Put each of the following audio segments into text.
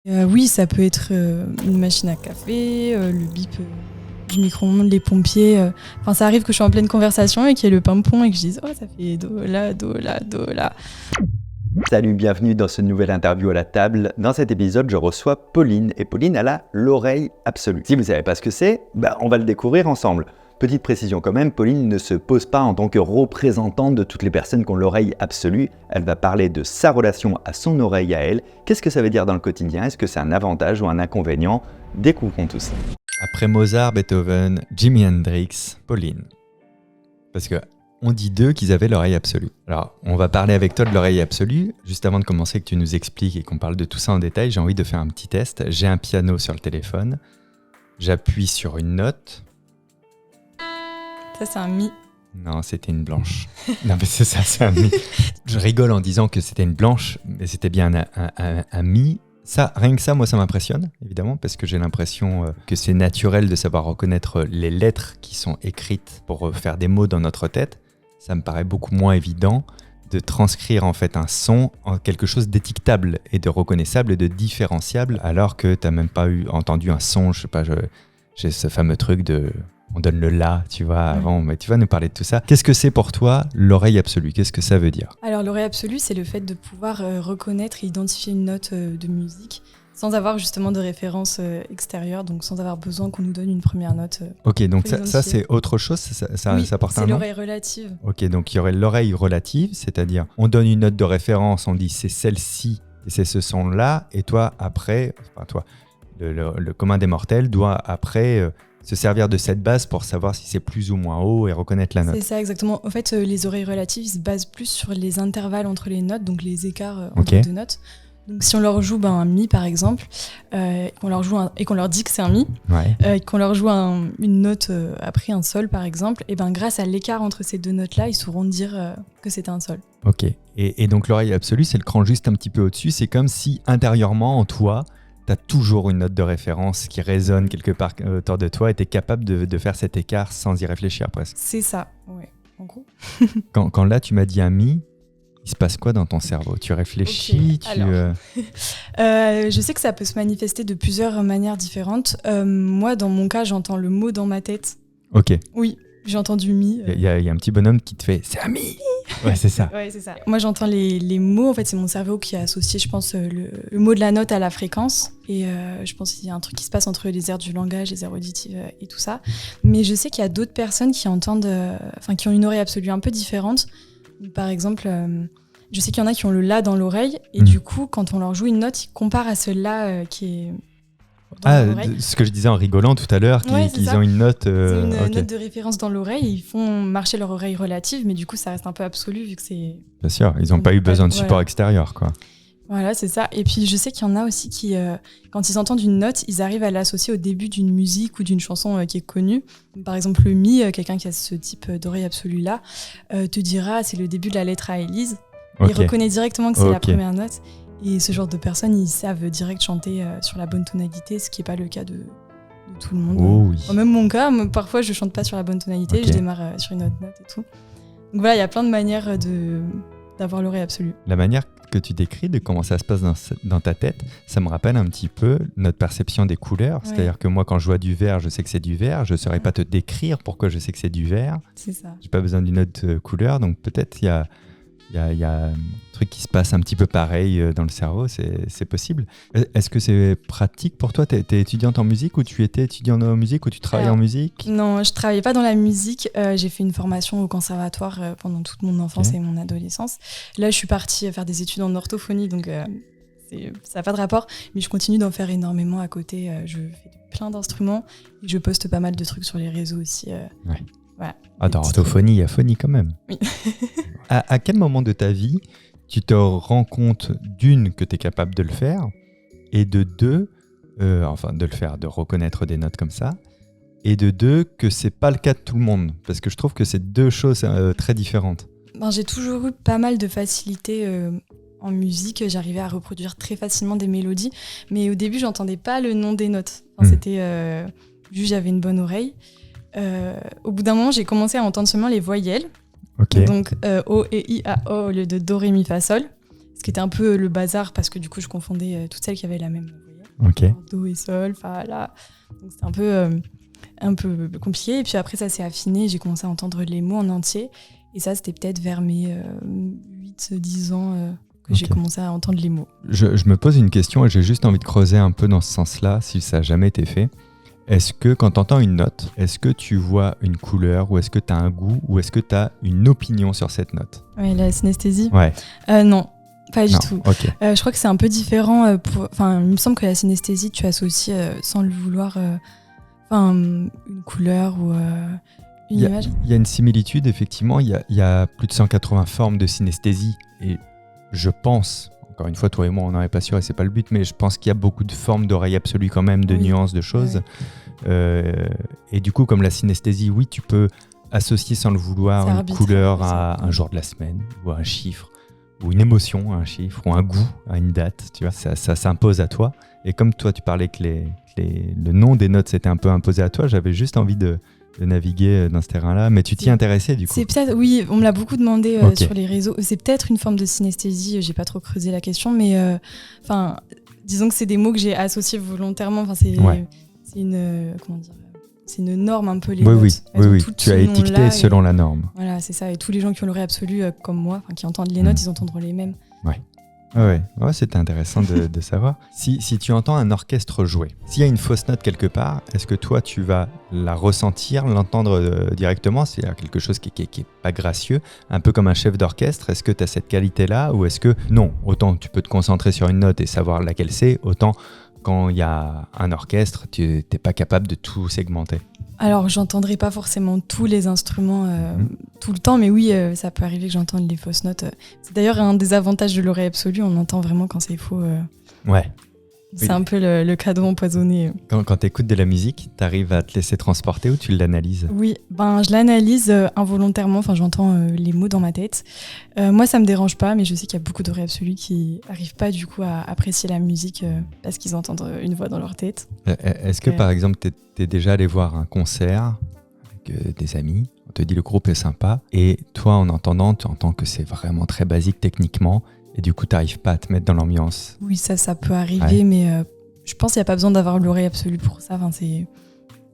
Oui, ça peut être une machine à café, le bip du micro-ondes, les pompiers. Enfin, ça arrive que je suis en pleine conversation et qu'il y ait le pimpon et que je dise « Oh, ça fait do, la, do, la, do, la ». Salut, bienvenue dans ce nouvel interview à la table. Dans cet épisode, je reçois Pauline, et Pauline, elle a l'oreille absolue. Si vous ne savez pas ce que c'est, on va le découvrir ensemble. Petite précision quand même, Pauline ne se pose pas en tant que représentante de toutes les personnes qui ont l'oreille absolue. Elle va parler de sa relation à son oreille à elle. Qu'est-ce que ça veut dire dans le quotidien? Est-ce que c'est un avantage ou un inconvénient? Découvrons tout ça. Après Mozart, Beethoven, Jimi Hendrix, Pauline. Parce que on dit d'eux qu'ils avaient l'oreille absolue. Alors, on va parler avec toi de l'oreille absolue. Juste avant de commencer, que tu nous expliques et qu'on parle de tout ça en détail, j'ai envie de faire un petit test. J'ai un piano sur le téléphone. J'appuie sur une note. Ça, c'est un mi. Non, c'était une blanche. Non, mais c'est ça, c'est un mi. Je rigole en disant que c'était une blanche, mais c'était bien un mi. Ça, rien que ça, moi, ça m'impressionne, évidemment, parce que j'ai l'impression que c'est naturel de savoir reconnaître les lettres qui sont écrites pour faire des mots dans notre tête. Ça me paraît beaucoup moins évident de transcrire en fait un son en quelque chose d'étiquetable et de reconnaissable et de différenciable, alors que tu n'as même pas entendu un son, je sais pas, j'ai ce fameux truc de... On donne le la, tu vois, avant, mais tu vas nous parler de tout ça. Qu'est-ce que c'est pour toi l'oreille absolue? Qu'est-ce que ça veut dire? Alors, l'oreille absolue, c'est le fait de pouvoir reconnaître et identifier une note de musique sans avoir justement de référence extérieure, donc sans avoir besoin qu'on nous donne une première note. Ok, donc ça c'est autre chose, Oui, ça porte un nom? c'est l'oreille relative. Ok, donc il y aurait l'oreille relative, c'est-à-dire on donne une note de référence, on dit c'est celle-ci et c'est ce son-là, et toi après, enfin toi, le commun des mortels doit après se servir de cette base pour savoir si c'est plus ou moins haut et reconnaître la note. C'est ça, exactement. En fait, les oreilles relatives se basent plus sur les intervalles entre les notes, donc les écarts entre deux notes. Donc si on leur joue un mi par exemple, qu'on leur joue et qu'on leur dit que c'est un mi, qu'on leur joue une note après un sol par exemple, et grâce à l'écart entre ces deux notes-là, ils sauront dire que c'est un sol. Ok, et donc l'oreille absolue, c'est le cran juste un petit peu au-dessus, c'est comme si intérieurement en toi, tu as toujours une note de référence qui résonne quelque part autour de toi et tu es capable de faire cet écart sans y réfléchir presque. C'est ça, ouais, en gros. Quand là tu m'as dit un mi, il se passe quoi dans ton cerveau? Tu réfléchis, je sais que ça peut se manifester de plusieurs manières différentes. Moi, dans mon cas, j'entends le mot dans ma tête. Ok. Oui, j'ai entendu mi. Il y a un petit bonhomme qui te fait « c'est un mi !» Ouais, c'est ça. Ouais, c'est ça. Moi, j'entends les mots. En fait, c'est mon cerveau qui a associé, je pense, le mot de la note à la fréquence. Et je pense qu'il y a un truc qui se passe entre les aires du langage, les aires auditives et tout ça. Mais je sais qu'il y a d'autres personnes qui entendent, qui ont une oreille absolue un peu différente. Par exemple, je sais qu'il y en a qui ont le la dans l'oreille. Et du coup, quand on leur joue une note, ils comparent à ce la qui est... ce que je disais en rigolant tout à l'heure, qu'ils ont une note... note de référence dans l'oreille et ils font marcher leur oreille relative, mais du coup ça reste un peu absolu vu que c'est... Bien sûr, ils n'ont pas eu besoin de support extérieur, quoi. Voilà, c'est ça. Et puis je sais qu'il y en a aussi qui, quand ils entendent une note, ils arrivent à l'associer au début d'une musique ou d'une chanson qui est connue. Par exemple, le mi, quelqu'un qui a ce type d'oreille absolue-là, te dira c'est le début de la lettre à Élise. Il reconnaît directement que c'est la première note. Et ce genre de personnes, ils savent direct chanter sur la bonne tonalité, ce qui n'est pas le cas de tout le monde. Oh, oui. Même mon cas, parfois je ne chante pas sur la bonne tonalité, je démarre sur une autre note et tout. Donc voilà, il y a plein de manières d'avoir l'oreille absolue. La manière que tu décris de comment ça se passe dans ta tête, ça me rappelle un petit peu notre perception des couleurs. Ouais. C'est-à-dire que moi, quand je vois du vert, je sais que c'est du vert. Je ne saurais pas te décrire pourquoi je sais que c'est du vert. C'est ça. Je n'ai pas besoin d'une autre couleur, donc peut-être il y a un truc qui se passe un petit peu pareil dans le cerveau, c'est possible. Est-ce que c'est pratique pour toi? Tu es étudiante en musique ou tu étais étudiante en musique ou tu travailles en musique? Non, je ne travaillais pas dans la musique. J'ai fait une formation au conservatoire pendant toute mon enfance et mon adolescence. Là, je suis partie faire des études en orthophonie, donc ça n'a pas de rapport. Mais je continue d'en faire énormément à côté. Je fais plein d'instruments et je poste pas mal de trucs sur les réseaux aussi. Voilà. Dans orthophonie, il y a phonie quand même. Oui. À quel moment de ta vie tu te rends compte d'une que tu es capable de le faire et de deux, de le faire, de reconnaître des notes comme ça, et de deux que c'est pas le cas de tout le monde, parce que je trouve que c'est deux choses très différentes. J'ai toujours eu pas mal de facilité en musique, j'arrivais à reproduire très facilement des mélodies, mais au début j'entendais pas le nom des notes. C'était juste j'avais une bonne oreille. Au bout d'un moment, j'ai commencé à entendre seulement les voyelles. Donc O, E, I, A, O au lieu de Do, Ré, Mi, Fa, Sol. Ce qui était un peu le bazar parce que du coup, je confondais toutes celles qui avaient la même voyelle. Ok. Do et sol, fa, la. Donc c'était un peu compliqué. Et puis après, ça s'est affiné. J'ai commencé à entendre les mots en entier. Et ça, c'était peut-être vers mes 8-10 ans que j'ai commencé à entendre les mots. Je me pose une question et j'ai juste envie de creuser un peu dans ce sens-là, si ça n'a jamais été fait. Est-ce que quand tu entends une note, est-ce que tu vois une couleur ou est-ce que tu as un goût ou est-ce que tu as une opinion sur cette note ? Ouais, la synesthésie ? Ouais. Non, pas du tout. Ok. Je crois que c'est un peu différent. Il me semble que la synesthésie, tu associes sans le vouloir une couleur ou une image. Il y a une similitude, effectivement. Il y a plus de 180 formes de synesthésie et je pense, encore une fois, toi et moi, on n'en est pas sûr et c'est pas le but, mais je pense qu'il y a beaucoup de formes d'oreille absolue quand même, de nuances, de choses. Ouais. Et du coup, comme la synesthésie, oui, tu peux associer sans le vouloir une couleur à un jour de la semaine ou à un chiffre ou une émotion à un chiffre ou un goût à une date, tu vois, ça s'impose à toi. Et comme toi, tu parlais que le nom des notes s'était un peu imposé à toi, j'avais juste envie de naviguer dans ce terrain-là, mais tu t'y intéressais du coup. C'est peut-être, oui, on me l'a beaucoup demandé sur les réseaux. C'est peut-être une forme de synesthésie, j'ai pas trop creusé la question, mais disons que c'est des mots que j'ai associés volontairement. C'est une, comment dire, c'est une norme un peu les notes. Oui, tu as étiqueté selon la norme. Voilà, c'est ça. Et tous les gens qui ont l'oreille absolue, comme moi, qui entendent les notes, ils entendront les mêmes. Ouais, c'était intéressant de savoir. Si tu entends un orchestre jouer, s'il y a une fausse note quelque part, est-ce que toi tu vas la ressentir, l'entendre directement ? C'est quelque chose qui est pas gracieux, un peu comme un chef d'orchestre. Est-ce que tu as cette qualité-là ou est-ce que non, autant tu peux te concentrer sur une note et savoir laquelle c'est, autant quand il y a un orchestre, tu n'es pas capable de tout segmenter ? Alors, j'entendrai pas forcément tous les instruments tout le temps, mais oui, ça peut arriver que j'entende les fausses notes. C'est d'ailleurs un des avantages de l'oreille absolue, on entend vraiment quand c'est faux. Ouais. C'est un peu le cadeau empoisonné. Quand tu écoutes de la musique, tu arrives à te laisser transporter ou tu l'analyses ? Oui, je l'analyse involontairement, j'entends les mots dans ma tête. Moi, ça me dérange pas, mais je sais qu'il y a beaucoup d'oreilles absolues qui n'arrivent pas du coup à apprécier la musique parce qu'ils entendent une voix dans leur tête. Est-ce que par exemple, tu es déjà allé voir un concert avec des amis, on te dit le groupe est sympa, et toi en entendant, tu entends que c'est vraiment très basique techniquement, et du coup, tu n'arrives pas à te mettre dans l'ambiance. Oui, ça peut arriver, mais je pense qu'il n'y a pas besoin d'avoir l'oreille absolue pour ça. C'est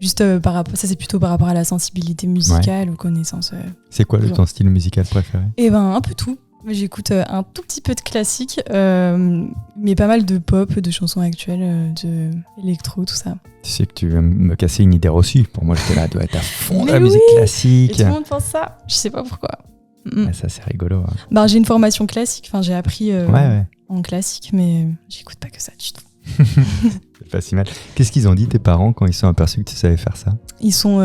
juste ça, c'est plutôt par rapport à la sensibilité musicale ou connaissance. C'est quoi ton style musical préféré ? Un peu tout. J'écoute un tout petit peu de classique, mais pas mal de pop, de chansons actuelles, de électro, tout ça. Tu sais que tu veux me casser une idée reçue. Pour moi, j'étais là, doit être à fond de la musique classique. Et tout le monde pense ça. Je sais pas pourquoi. Ça, c'est rigolo. Hein. J'ai une formation classique. J'ai appris en classique, mais j'écoute pas que ça du tout. C'est pas si mal. Qu'est-ce qu'ils ont dit tes parents quand ils sont aperçus que tu savais faire ça ? Ils sont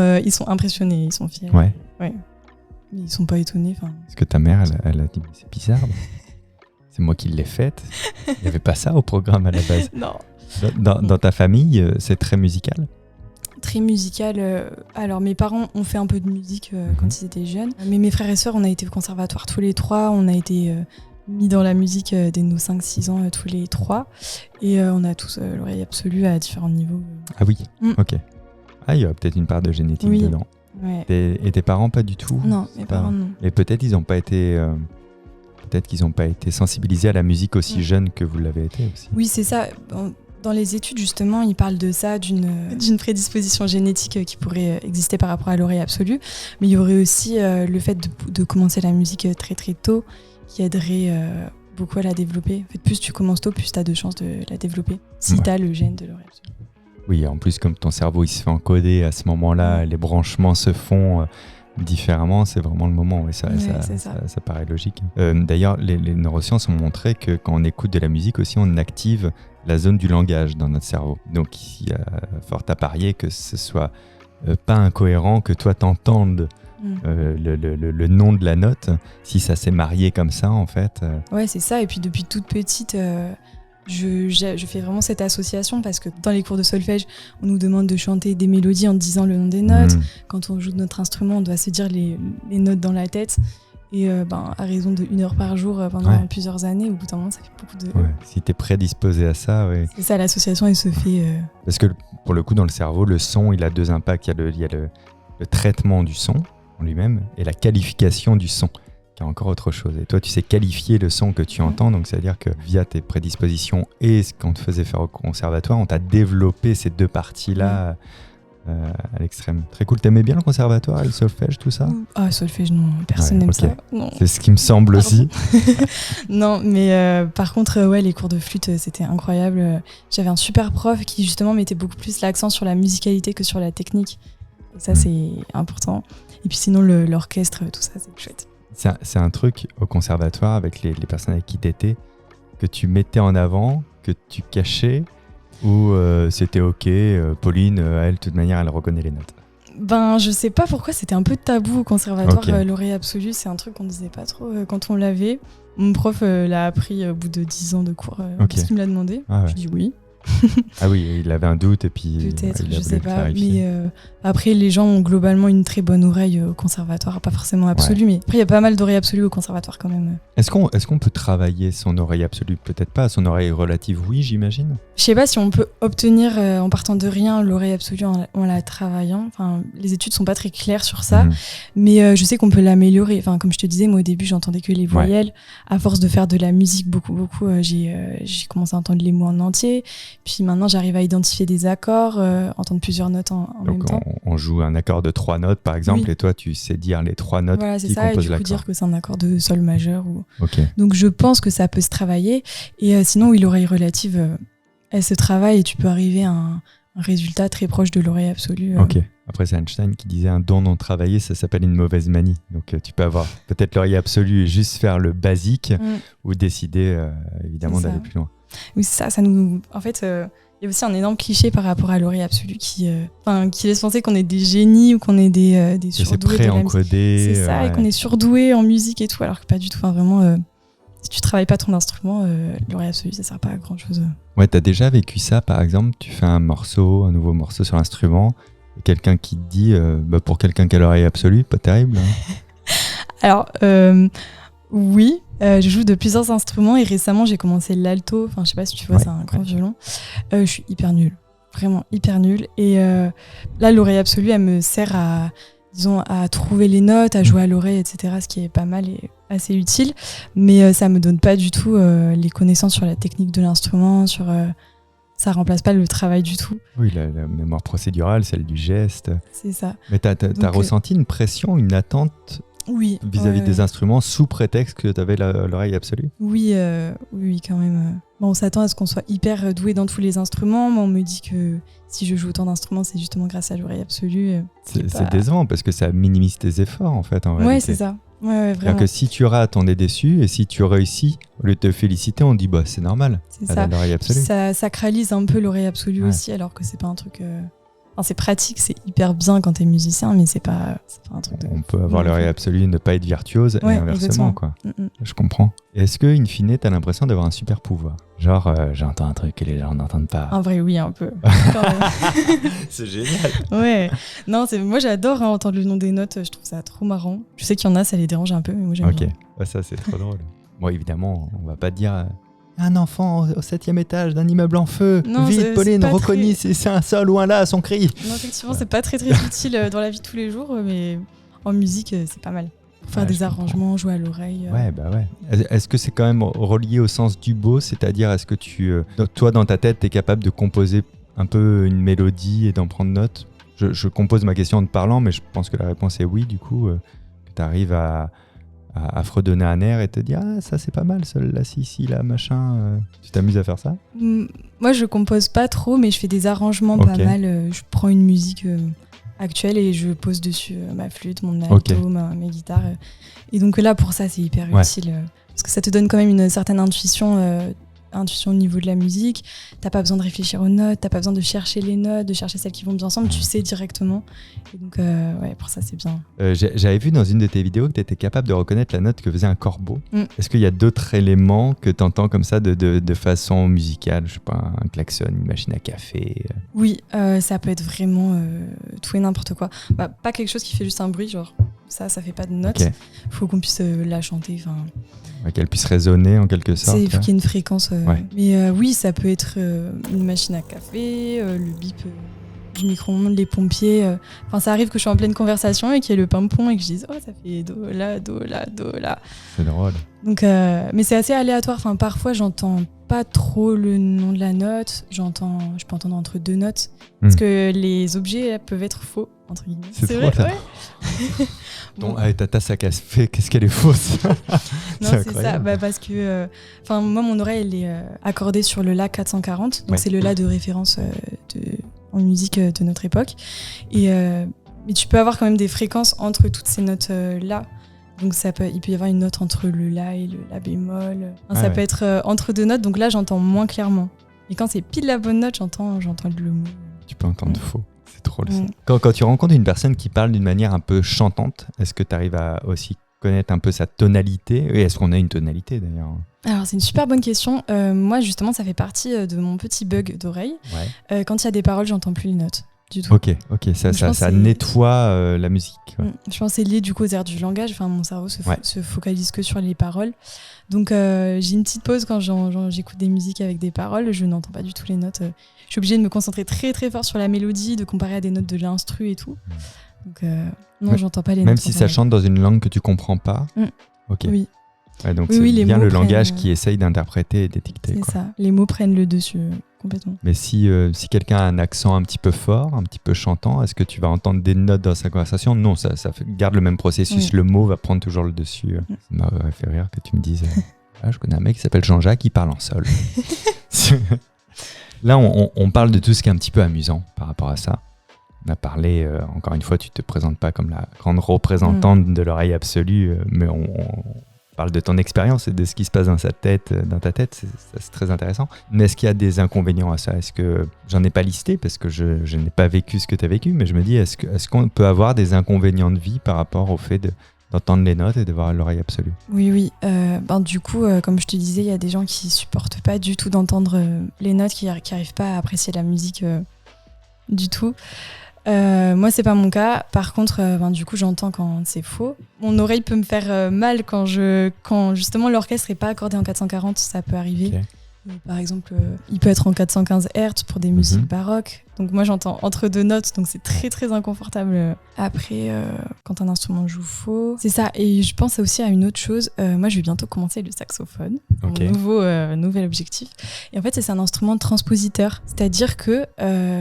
impressionnés, ils sont fiers. Ouais. Mais ils sont pas étonnés. Parce que ta mère, elle a dit mais c'est bizarre. C'est moi qui l'ai faite. Il n'y avait pas ça au programme à la base. Non. Dans ta famille, c'est très musical ? Très musical. Alors, mes parents ont fait un peu de musique quand ils étaient jeunes. Mais mes frères et sœurs, on a été au conservatoire tous les trois. On a été mis dans la musique dès nos 5-6 ans tous les trois. Et on a tous l'oreille absolue à différents niveaux. Ah oui, ok. Ah, il y a peut-être une part de génétique dedans. Ouais. Et tes parents, pas du tout ? Non, mes parents, non. Et peut-être ils n'ont pas été... Peut-être qu'ils n'ont pas été sensibilisés à la musique aussi jeunes que vous l'avez été aussi. Oui, c'est ça. Dans les études, justement, ils parlent de ça, d'une prédisposition génétique qui pourrait exister par rapport à l'oreille absolue. Mais il y aurait aussi le fait de commencer la musique très très tôt qui aiderait beaucoup à la développer. En fait, plus tu commences tôt, plus tu as de chances de la développer, si tu as le gène de l'oreille absolue. Oui, en plus, comme ton cerveau il se fait encoder à ce moment-là, les branchements se font différemment, c'est vraiment le moment. Oui, ça paraît logique. D'ailleurs, les neurosciences ont montré que quand on écoute de la musique aussi, on active la zone du langage dans notre cerveau. Donc, il y a fort à parier que ce soit pas incohérent que toi t'entendes le nom de la note, si ça s'est marié comme ça, en fait. Ouais, c'est ça. Et puis, depuis toute petite... Je fais vraiment cette association parce que dans les cours de solfège, on nous demande de chanter des mélodies en disant le nom des notes. Quand on joue de notre instrument, on doit se dire les notes dans la tête. Et à raison de 1 heure par jour pendant plusieurs années, au bout d'un moment, ça fait beaucoup de... Ouais, si t'es prédisposé à ça, oui. C'est ça, l'association, elle se fait... Parce que pour le coup, dans le cerveau, le son, il a 2 impacts. Il y a le traitement du son en lui-même et la qualification du son. qui a encore autre chose. Et toi, tu sais qualifier le son que tu entends, donc c'est-à-dire que via tes prédispositions et ce qu'on te faisait faire au conservatoire, on t'a développé ces deux parties-là à l'extrême. Très cool. T'aimais bien le conservatoire et le solfège, tout ça ? Ah, solfège, non, personne n'aime ça. Non. C'est ce qui me semble aussi. Non, mais par contre, les cours de flûte, c'était incroyable. J'avais un super prof qui justement mettait beaucoup plus l'accent sur la musicalité que sur la technique. Et ça, c'est important. Et puis sinon, l'orchestre, tout ça, c'est chouette. C'est un truc au conservatoire avec les personnes avec qui t'étais que tu mettais en avant, que tu cachais, ou c'était ok, Pauline, elle, de toute manière, elle reconnaît les notes. Ben, je sais pas pourquoi, c'était un peu tabou au conservatoire, Ok. lauréat absolu, c'est un truc qu'on disait pas trop quand on l'avait. Mon prof l'a appris au bout de 10 ans de cours, Ok. parce qu'il me l'a demandé. Ah ouais. Je dis oui. Ah oui, il avait un doute et puis Peut-être, il a je voulu sais le pas. clarifier. Mais après, les gens ont globalement une très bonne oreille au conservatoire, pas forcément absolue, mais après, il y a pas mal d'oreilles absolues au conservatoire quand même. Est-ce qu'on peut travailler son oreille absolue ? Peut-être pas, son oreille relative, oui, j'imagine. Je sais pas si on peut obtenir en partant de rien l'oreille absolue en la travaillant. Enfin, les études sont pas très claires sur ça, Mhm. mais je sais qu'on peut l'améliorer. Enfin, comme je te disais, moi au début, j'entendais que les voyelles. À force de faire de la musique beaucoup, j'ai commencé à entendre les mots en entier. Puis maintenant, j'arrive à identifier des accords, entendre plusieurs notes en même Donc temps. on joue un accord de 3 notes par exemple, Oui. et toi tu sais dire les 3 notes Voilà, c'est qui ça, et composent du coup l'accord. dire que c'est un accord de sol majeur. Ok. Donc je pense que ça peut se travailler. Et sinon, oui, l'oreille relative, elle se travaille et tu peux arriver à un résultat très proche de l'oreille absolue. Ok. Après, c'est Einstein qui disait un don non travaillé, ça s'appelle une mauvaise manie. Donc, tu peux avoir peut-être l'oreille absolue et juste faire le basique ou décider évidemment C'est ça. d'aller plus loin. Oui, c'est ça nous. En fait, il y a aussi un énorme cliché par rapport à l'oreille absolue qui laisse penser qu'on est des génies ou qu'on est des Que c'est surdoués de la musique. pré-encodé. C'est ça, et qu'on est surdoué en musique et tout, alors que pas du tout. Enfin, vraiment, si tu travailles pas ton instrument, l'oreille absolue, ça sert pas à grand chose. Ouais, t'as déjà vécu ça, par exemple, tu fais un nouveau morceau sur l'instrument, et quelqu'un qui te dit, pour quelqu'un qui a l'oreille absolue, pas terrible. Hein. Alors, oui, je joue de plusieurs instruments et récemment j'ai commencé l'alto. Enfin, je sais pas si tu vois, c'est un grand violon. Je suis hyper nulle, vraiment hyper nulle. Et là, l'oreille absolue, elle me sert à trouver les notes, à jouer à l'oreille, etc. Ce qui est pas mal et assez utile. Mais ça me donne pas du tout les connaissances sur la technique de l'instrument, ça remplace pas le travail du tout. Oui, la mémoire procédurale, celle du geste. C'est ça. Mais t'as ressenti une pression, une attente Oui. vis-à-vis des instruments sous prétexte que t'avais l'oreille absolue ? Oui, quand même. Bon, on s'attend à ce qu'on soit hyper doué dans tous les instruments, mais on me dit que si je joue autant d'instruments, c'est justement grâce à l'oreille absolue. C'est décevant parce que ça minimise tes efforts en fait. En réalité. C'est ça. Ouais, vraiment. C'est-à-dire que si tu rates, on est déçu, et si tu réussis, au lieu de te féliciter, on dit c'est normal. C'est Elle ça. a l'oreille absolue. Ça sacralise un peu l'oreille absolue aussi, alors que c'est pas un truc. Enfin, c'est pratique, c'est hyper bien quand t'es musicien, mais c'est pas un truc de. On peut avoir l'oreille absolue et ne pas être virtuose, et inversement, exactement. quoi. Je comprends. Est-ce que, in fine, t'as l'impression d'avoir un super pouvoir ? Genre, j'entends un truc et les gens n'entendent pas. En vrai, oui, un peu. C'est génial. Ouais. Non, moi j'adore entendre le nom des notes, je trouve ça trop marrant. Je sais qu'il y en a, ça les dérange un peu, mais moi j'aime bien. Ok, ça c'est trop drôle. Bon, évidemment, on va pas te dire un enfant au 7e étage d'un immeuble en feu. Non, vite, Pauline, c'est pas reconnais si c'est un sol ou un la à son cri. Non, effectivement, c'est pas très utile dans la vie de tous les jours, mais en musique, c'est pas mal. Pour faire des arrangements, jouer à l'oreille. Ouais. Est-ce que c'est quand même relié au sens du beau ? C'est-à-dire, est-ce que toi, dans ta tête, t'es capable de composer un peu une mélodie et d'en prendre note ? Je compose ma question en te parlant, mais je pense que la réponse est oui, du coup, que t'arrives à fredonner un air et te dire ça c'est pas mal, celle-là, si, là, machin. Tu t'amuses à faire ça ? Moi, je compose pas trop, mais je fais des arrangements pas mal. Je prends une musique actuelle et je pose dessus ma flûte, mon alto, mes guitares. Et donc là, pour ça, c'est hyper utile. Parce que ça te donne quand même une certaine intuition au niveau de la musique. T'as pas besoin de réfléchir aux notes, t'as pas besoin de chercher les notes, de chercher celles qui vont bien ensemble, tu sais directement. Et donc, pour ça, c'est bien. J'avais vu dans une de tes vidéos que tu étais capable de reconnaître la note que faisait un corbeau. Est-ce qu'il y a d'autres éléments que tu entends comme ça de façon musicale ? Je sais pas, un klaxon, une machine à café Oui, ça peut être vraiment tout et n'importe quoi. Pas quelque chose qui fait juste un bruit, genre ça fait pas de notes. Faut qu'on puisse la chanter. Qu'elle puisse résonner en quelque sorte. Il faut qu'il y ait une fréquence. Mais oui, ça peut être une machine à café, le bip du micro-ondes, les pompiers. Enfin, ça arrive que je suis en pleine conversation et qu'il y ait le pimpon et que je dise « Oh, ça fait do, la, do, la, do, la ». C'est drôle. Donc, mais c'est assez aléatoire. Enfin, parfois, j'entends pas trop le nom de la note. Je peux entendre entre 2 notes. Parce que les objets peuvent être faux, entre guillemets. C'est vrai, trop ouais. Bon. Ta tasse à café, qu'est-ce qu'elle est fausse. Non, c'est ça. Parce que moi, mon oreille, elle est accordée sur le La 440. Donc, c'est le La de référence en musique de notre époque. Mais tu peux avoir quand même des fréquences entre toutes ces notes-là. Donc il peut y avoir une note entre le La et le La bémol. Ça peut être entre 2 notes, donc là j'entends moins clairement. Et quand c'est pile la bonne note, j'entends le mot. Tu peux entendre faux, c'est drôle ça. Quand tu rencontres une personne qui parle d'une manière un peu chantante, est-ce que tu arrives à aussi connaître un peu sa tonalité ? Et est-ce qu'on a une tonalité d'ailleurs ? Alors c'est une super bonne question. Moi justement ça fait partie de mon petit bug d'oreille. Quand il y a des paroles, j'entends plus les notes. Du tout. Ok, ça nettoie la musique. Ouais. Je pense que c'est lié du coup aux aires du langage. Enfin, mon cerveau se focalise que sur les paroles. Donc j'ai une petite pause quand j'écoute des musiques avec des paroles. Je n'entends pas du tout les notes. Je suis obligée de me concentrer très très fort sur la mélodie, de comparer à des notes de l'instru et tout. Donc non, j'entends pas les notes. Même si ça chante dans une langue que tu comprends pas. Ok. Oui. Ouais, donc c'est bien le langage qui essaye d'interpréter et d'étiqueter. C'est ça. Les mots prennent le dessus complètement. Mais si quelqu'un a un accent un petit peu fort, un petit peu chantant, est-ce que tu vas entendre des notes dans sa conversation ? Non, ça garde le même processus. Le mot va prendre toujours le dessus. Ça m'aurait fait rire que tu me dises je connais un mec qui s'appelle Jean-Jacques, qui parle en sol. Là, on parle de tout ce qui est un petit peu amusant par rapport à ça. On a parlé, encore une fois, tu te présentes pas comme la grande représentante de l'oreille absolue, mais on parle de ton expérience et de ce qui se passe dans ta tête, c'est très intéressant. Mais est-ce qu'il y a des inconvénients à ça ? Est-ce que j'en ai pas listé parce que je n'ai pas vécu ce que tu as vécu, mais je me dis, est-ce qu'on peut avoir des inconvénients de vie par rapport au fait d'entendre les notes et d'avoir l'oreille absolue ? Oui. Du coup, comme je te disais, il y a des gens qui supportent pas du tout d'entendre les notes, qui arrivent pas à apprécier la musique du tout. Moi c'est pas mon cas. Par contre du coup j'entends quand c'est faux. Mon oreille peut me faire mal quand justement l'orchestre est pas accordé en 440, ça peut arriver. Par exemple il peut être en 415 Hz pour des musiques baroques, donc moi j'entends entre 2 notes, donc c'est très très inconfortable. Après quand un instrument joue faux, c'est ça. Et je pense aussi à une autre chose, moi je vais bientôt commencer le saxophone, mon nouvel objectif. Et en fait c'est un instrument transpositeur, c'est-à-dire que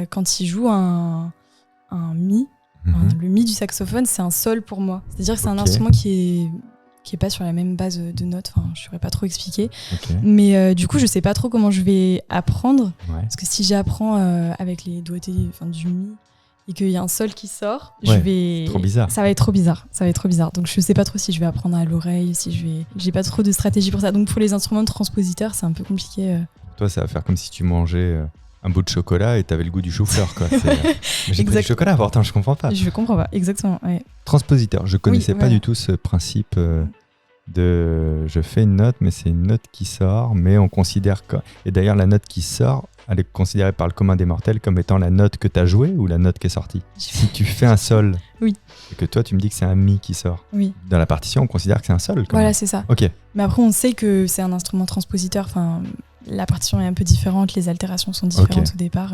quand il joue un mi, le mi du saxophone, c'est un sol pour moi. C'est-à-dire que c'est un instrument qui est pas sur la même base de notes. Enfin, je saurais pas trop expliquer. Mais du coup, je sais pas trop comment je vais apprendre. Parce que si j'apprends avec les doigtés du mi et qu'il y a un sol qui sort, trop bizarre. Ça va être trop bizarre. Donc je sais pas trop si je vais apprendre à l'oreille, j'ai pas trop de stratégie pour ça. Donc pour les instruments de transpositeurs, c'est un peu compliqué. Toi, ça va faire comme si tu mangeais un bout de chocolat et t'avais le goût du chou-fleur, quoi. Mais j'ai pris du chocolat, pourtant je comprends pas. Je comprends pas, exactement. Ouais. Transpositeur, je connaissais pas du tout ce principe de je fais une note, mais c'est une note qui sort, mais on considère que... Et d'ailleurs, la note qui sort, elle est considérée par le commun des mortels comme étant la note que t'as jouée ou la note qui est sortie. Si tu fais un sol, et que toi tu me dis que c'est un mi qui sort, dans la partition, on considère que c'est un sol. Voilà, c'est ça. Ok. Mais après, on sait que c'est un instrument transpositeur, enfin... La partition est un peu différente, les altérations sont différentes au départ.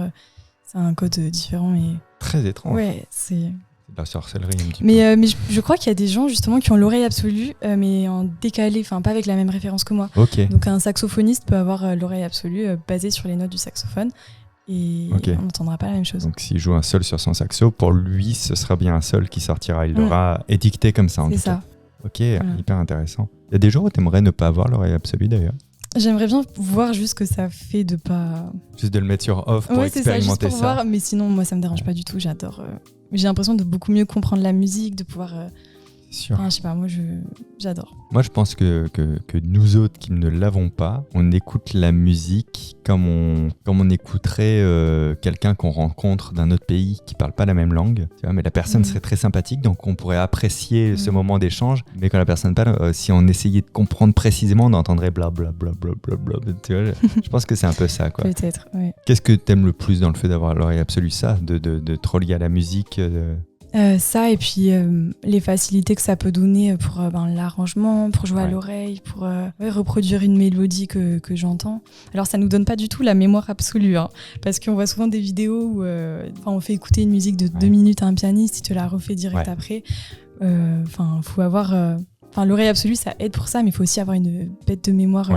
C'est un code différent. Et... Très étrange. Ouais, c'est de la sorcellerie un petit peu. Mais je crois qu'il y a des gens justement qui ont l'oreille absolue, mais en décalé, enfin pas avec la même référence que moi. Donc un saxophoniste peut avoir l'oreille absolue basée sur les notes du saxophone. Et on n'entendra pas la même chose. Donc s'il joue un sol sur son saxo, pour lui, ce sera bien un sol qui sortira. Il l'aura étiqueté comme ça en tout cas. Ok, hyper intéressant. Il y a des jours où tu aimerais ne pas avoir l'oreille absolue d'ailleurs. J'aimerais bien voir juste ce que ça fait de pas... Juste de le mettre sur off pour expérimenter juste pour voir, mais sinon, moi, ça me dérange pas du tout. J'adore. J'ai l'impression de beaucoup mieux comprendre la musique, de pouvoir... C'est sûr. Enfin, je sais pas, moi, j'adore. Moi, je pense que nous autres qui ne l'avons pas, on écoute la musique comme on écouterait quelqu'un qu'on rencontre d'un autre pays qui parle pas la même langue. Tu vois, mais la personne serait très sympathique, donc on pourrait apprécier ce moment d'échange. Mais quand la personne parle, si on essayait de comprendre précisément, on entendrait blablabla. Tu vois, je pense que c'est un peu ça, quoi. Peut-être, oui. Qu'est-ce que t'aimes le plus dans le fait d'avoir l'oreille absolue, ça, de trop lié à la musique Ça, et puis les facilités que ça peut donner pour l'arrangement, pour jouer à l'oreille, pour reproduire une mélodie que j'entends. Alors ça nous donne pas du tout la mémoire absolue, hein, parce qu'on voit souvent des vidéos où on fait écouter une musique de 2 minutes à un pianiste, il te la refait direct après. Faut avoir... l'oreille absolue, ça aide pour ça, mais il faut aussi avoir une bête de mémoire.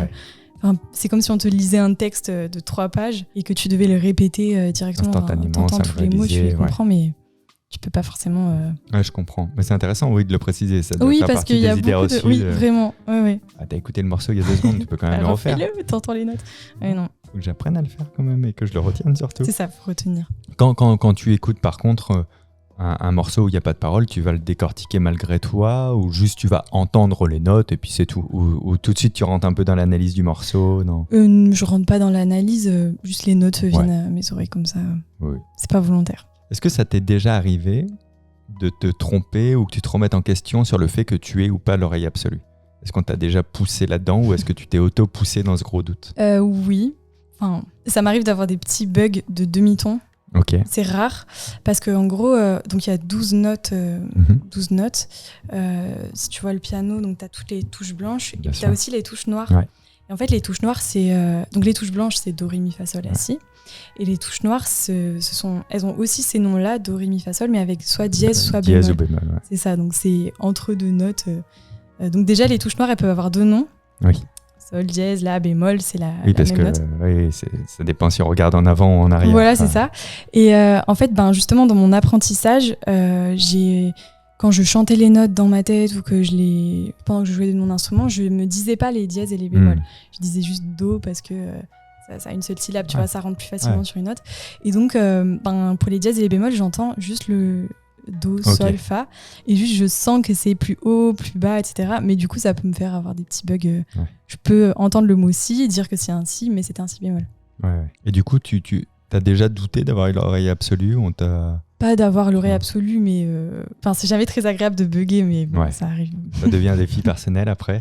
C'est comme si on te lisait un texte de 3 pages et que tu devais le répéter directement. Instantanément, t'entends tous les mots, tu les comprends, mais tu peux pas forcément... Ouais, je comprends. Mais c'est intéressant, de le préciser. Ça doit faire parce partie qu'il y a des idées beaucoup reçues. Oui, vraiment. Ouais. Ah, t'as écouté le morceau il y a 2 secondes, tu peux quand même le refaire. Refais-le, t'entends les notes. Ouais, non. Faut que j'apprenne à le faire quand même et que je le retienne surtout. C'est ça, faut retenir. Quand tu écoutes par contre un morceau où il n'y a pas de parole, tu vas le décortiquer malgré toi ou juste tu vas entendre les notes et puis c'est tout, ou tout de suite tu rentres un peu dans l'analyse du morceau, non? Je rentre pas dans l'analyse, juste les notes viennent à mes oreilles comme ça. Oui. C'est pas volontaire. Est-ce que ça t'est déjà arrivé de te tromper ou que tu te remettes en question sur le fait que tu aies ou pas l'oreille absolue? Est-ce qu'on t'a déjà poussé là-dedans ou est-ce que tu t'es auto-poussé dans ce gros doute? Oui. Ça m'arrive d'avoir des petits bugs de demi-ton. Ok. C'est rare parce qu'en gros, donc il y a 12 notes. 12 notes. Si tu vois le piano, donc tu as toutes les touches blanches et puis tu as aussi les touches noires. Ouais. Et en fait, les touches noires, c'est... donc les touches blanches, c'est Do, Ré, Mi, Fa, Sol, La, Si. Et les touches noires, elles ont aussi ces noms-là, Do, Ré, Mi, Fa, Sol, mais avec soit dièse, soit bémol. Dièse ou bémol, ouais. C'est ça, donc c'est entre 2 notes. Donc déjà, les touches noires, elles peuvent avoir 2 noms. Oui. Sol, dièse, La, bémol, c'est la parce même note. Ça dépend si on regarde en avant ou en arrière. Voilà, c'est ça. Et en fait, justement, dans mon apprentissage, quand je chantais les notes dans ma tête ou pendant que je jouais de mon instrument, je me disais pas les dièses et les bémols. Je disais juste Do parce que ça a une seule syllabe, tu vois, ça rentre plus facilement sur une note. Et donc, pour les dièses et les bémols, j'entends juste le Do, Sol, Fa, et juste je sens que c'est plus haut, plus bas, etc. Mais du coup, ça peut me faire avoir des petits bugs. Je peux entendre le mot Si, dire que c'est un Si, mais c'est un Si bémol. Et du coup, tu as déjà douté d'avoir l'oreille absolue? Pas d'avoir l'oreille absolue, mais c'est jamais très agréable de bugger, mais bon, ça arrive. Ça devient un défi personnel après?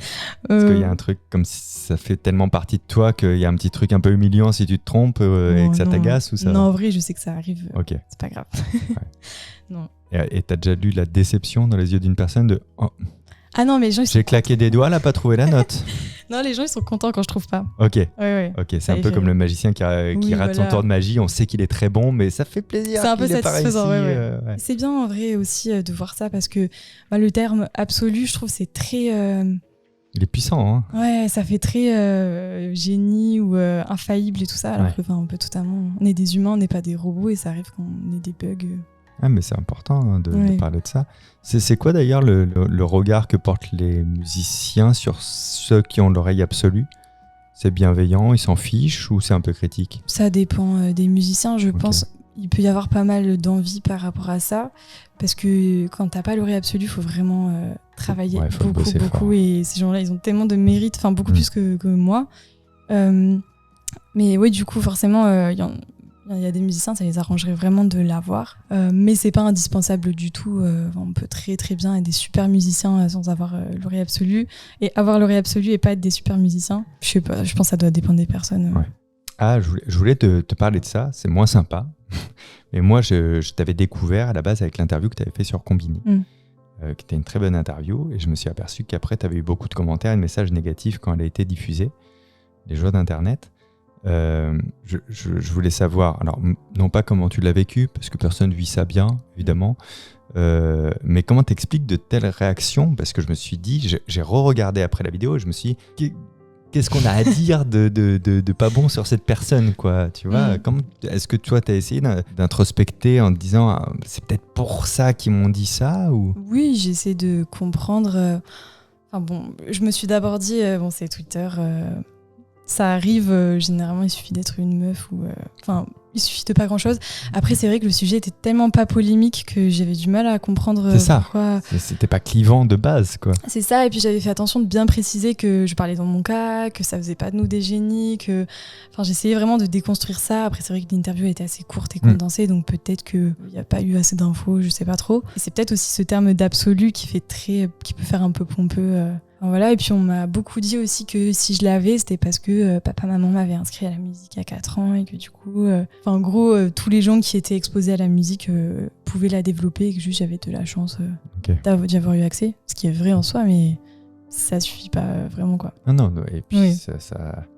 Parce qu'il y a un truc comme si ça fait tellement partie de toi qu'il y a un petit truc un peu humiliant si tu te trompes et que ça t'agace ou ça? Non, en vrai, je sais que ça arrive. Ok. C'est pas grave. Non. Et t'as déjà lu la déception dans les yeux d'une personne de Ah non, mais les gens, j'ai claqué des doigts, là, pas trouvé la note. Non, les gens, ils sont contents quand je trouve pas. Ok. Ouais. Ok, c'est un peu comme le magicien qui rate son tour de magie. On sait qu'il est très bon, mais ça fait plaisir. C'est un peu satisfaisant. Ouais. C'est bien en vrai aussi de voir ça parce que le terme absolu, je trouve, c'est très. Il est puissant, hein. Ouais, ça fait très génie ou infaillible et tout ça. Alors que on peut totalement. On est des humains, on n'est pas des robots et ça arrive qu'on ait des bugs. Ah, mais c'est important de parler de ça. C'est quoi d'ailleurs le regard que portent les musiciens sur ceux qui ont l'oreille absolue? C'est bienveillant, ils s'en fichent ou c'est un peu critique? Ça dépend des musiciens, je pense. Il peut y avoir pas mal d'envie par rapport à ça parce que quand t'as pas l'oreille absolue, il faut vraiment travailler beaucoup. Et ces gens-là, ils ont tellement de mérite, beaucoup plus que moi. Mais oui, du coup, forcément, il y a des musiciens, ça les arrangerait vraiment de l'avoir. Mais c'est pas indispensable du tout. On peut très très bien être des super musiciens sans avoir l'oreille absolue. Et avoir l'oreille absolue et pas être des super musiciens, je sais pas, je pense que ça doit dépendre des personnes. Ouais. Ah, je voulais te parler de ça, c'est moins sympa. Mais moi, je t'avais découvert à la base avec l'interview que tu avais fait sur Combini, qui était une très bonne interview. Et je me suis aperçu qu'après, tu avais eu beaucoup de commentaires et de messages négatifs quand elle a été diffusée, les joies d'Internet. Je voulais savoir, alors non pas comment tu l'as vécu, parce que personne ne vit ça bien, évidemment, mais comment t'expliques de telles réactions? Parce que je me suis dit, j'ai re-regardé après la vidéo et je me suis dit, qu'est-ce qu'on a à dire de pas bon sur cette personne, quoi, tu vois? Est-ce que toi, t'as essayé d'introspecter en te disant, c'est peut-être pour ça qu'ils m'ont dit ça ou... Oui, j'essaie de comprendre. Je me suis d'abord dit, c'est Twitter... Ça arrive, généralement, il suffit d'être une meuf ou... il suffit de pas grand-chose. Après, c'est vrai que le sujet était tellement pas polémique que j'avais du mal à comprendre pourquoi... C'était pas clivant de base, quoi. C'est ça, et puis j'avais fait attention de bien préciser que je parlais dans mon cas, que ça faisait pas de nous des génies, que... j'essayais vraiment de déconstruire ça. Après, c'est vrai que l'interview était assez courte et condensée, donc peut-être qu'il n'y a pas eu assez d'infos, je sais pas trop. Et c'est peut-être aussi ce terme d'absolu qui peut faire un peu pompeux... Enfin, voilà, et puis on m'a beaucoup dit aussi que si je l'avais, c'était parce que papa-maman m'avait inscrit à la musique à 4 ans et que du coup, en gros, tous les gens qui étaient exposés à la musique pouvaient la développer et que juste j'avais de la chance d'y avoir eu accès, ce qui est vrai en soi, mais ça suffit pas vraiment, quoi. Non, et puis Oui. ça,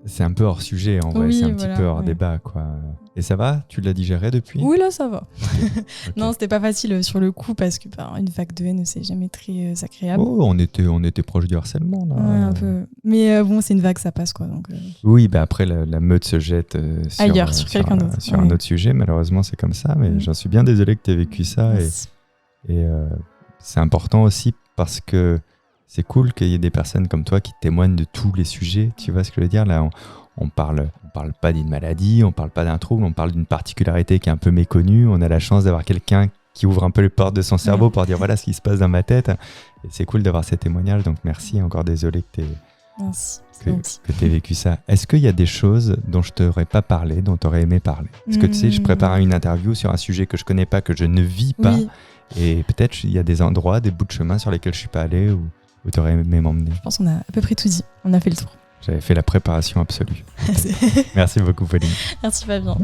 c'est un peu hors sujet en vrai, Oui, c'est un voilà, petit peu hors ouais. débat, quoi. Et ça va? Tu l'as digéré depuis? Oui, là, ça va. Ok. Non, c'était pas facile sur le coup parce que une vague de haine, c'est jamais très agréable. Oh, on était proche du harcèlement, là. Ouais, un peu. Mais bon, c'est une vague, ça passe, quoi. Donc, Oui, après, la meute se jette ailleurs, sur quelqu'un d'autre. sur un autre sujet. Malheureusement, c'est comme ça. Mais j'en suis bien désolé que tu aies vécu ça. Merci. Et c'est important aussi parce que c'est cool qu'il y ait des personnes comme toi qui témoignent de tous les sujets. Tu vois ce que je veux dire? Là, on parle pas d'une maladie, on parle pas d'un trouble, on parle d'une particularité qui est un peu méconnue. On a la chance d'avoir quelqu'un qui ouvre un peu les portes de son cerveau pour dire voilà ce qui se passe dans ma tête. Et c'est cool d'avoir ces témoignages. Donc merci. Encore désolé que Merci. tu aies vécu ça. Est-ce qu'il y a des choses dont je t'aurais pas parlé, dont tu aurais aimé parler? Parce que tu sais, je prépare une interview sur un sujet que je connais pas, que je ne vis pas. Oui. Et peut-être il y a des endroits, des bouts de chemin sur lesquels je suis pas allé ou où tu aurais aimé m'emmener. Je pense qu'on a à peu près tout dit. On a fait le tour. J'avais fait la préparation absolue. Merci beaucoup, Pauline. Merci Fabien.